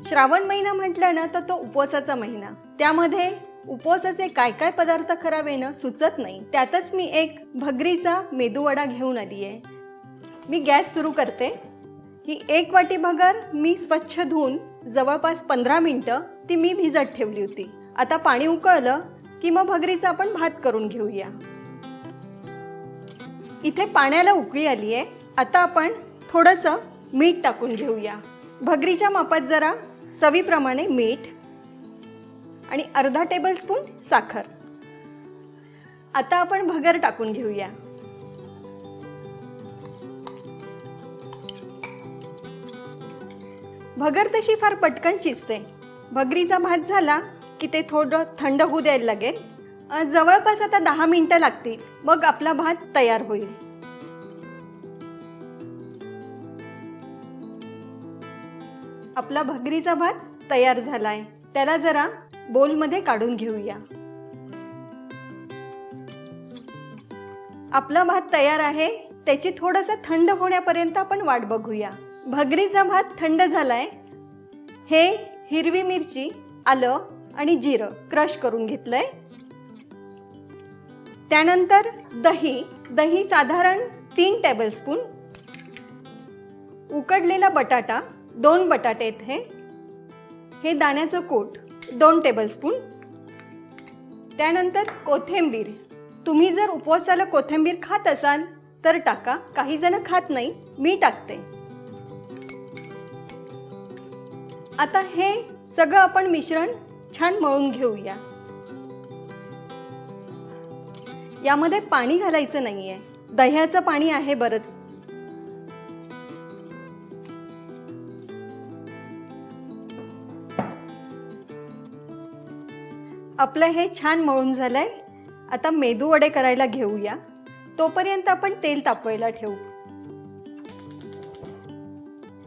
श्रावण महिना म्हटलं ना तर तो उपवासाचा महिना. त्यामध्ये उपवासाचे काय काय पदार्थ करावे ना सुचत नाही. त्यातच मी एक भगरीचा मेदूवडा घेऊन आली आहे. मी गॅस सुरू करते. ही 1 वाटी भगर मी स्वच्छ धुवून जवळपास 15 मिनिटं ती मी भिजत ठेवली होती. आता पाणी उकळलं की मग भगरीचा आपण भात करून घेऊया. इथे पाण्याला उकळी आली आहे. आता आपण थोडंसं मीठ टाकून घेऊया. भगरीच्या मापात जरा चवीप्रमाणे मीठ आणि अर्धा टेबलस्पून साखर. आता आपण भगर टाकून घेऊया. भगर तशी फार पटकन शिजते. भगरीचा भात झाला की ते थोडं थंड होऊ द्यायला लागेल. जवळपास आता 10 मिनिटं लागतील. मग आपला भात तयार होईल. आपला भगरीचा भात तयार झालाय. त्याला जरा बोलमध्ये काढून घेऊया. आपला भात तयार आहे. त्याची थोडासा थंड होण्यापर्यंत आपण वाट बघूया. भगरीचा भात थंड झालाय. हे हिरवी मिरची, आलं आणि जिरं क्रश करून घेतलंय. त्यानंतर दही साधारण 3 टेबलस्पून, उकडलेला बटाटा 2 बटाटे आहेत. हे दाण्याचं कूट 2 टेबलस्पून. त्यानंतर कोथिंबीर. तुम्ही जर उपवासाला कोथिंबीर खात असाल तर टाका. काही जण खात नाही, मी टाकते. आता हे सगळं आपण मिश्रण छान मळून घेऊया. यामध्ये पाणी घालायचं नाहीये. दह्याचं पाणी आहे बरंच. आपलं हे छान मळून झालंय. आता मेदू वडे करायला घेऊया. तोपर्यंत आपण तेल तापवायला ठेवू.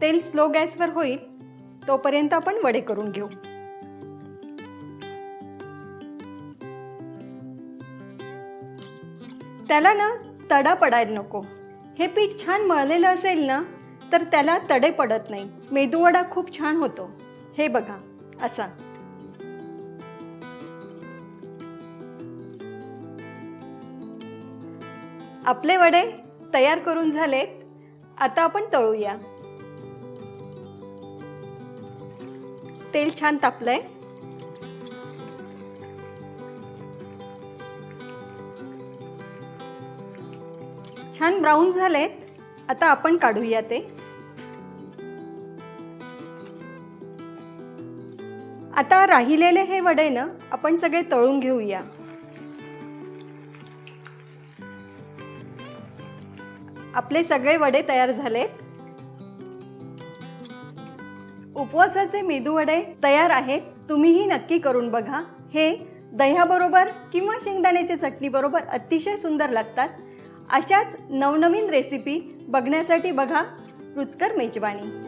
तेल स्लो गॅसवर होईल तोपर्यंत आपण वडे करून घेऊ. त्याला ना तडा पडायला नको. हे पीठ छान मळलेलं असेल ना तर त्याला तडे पडत नाही. मेदूवडा खूप छान होतो. हे बघा असा. आपले वडे तयार करून झालेत. आता आपण तळूया. तेल छान तापलंय. छान ब्राऊन झालेत. आता आपण काढूया ते. आता राहिलेले हे वडे ना आपण सगळे तळून घेऊया. आपले सगळे वडे तयार झालेत. उपवासाचे मेदू वडे तयार आहेत. तुम्हीही नक्की करून बघा. हे दह्याबरोबर किंवा शेंगदाण्याच्या चटणी बरोबर अतिशय सुंदर लागतात. अशाच नवनवीन रेसिपी बघण्यासाठी बघा रुचकर मेजवानी.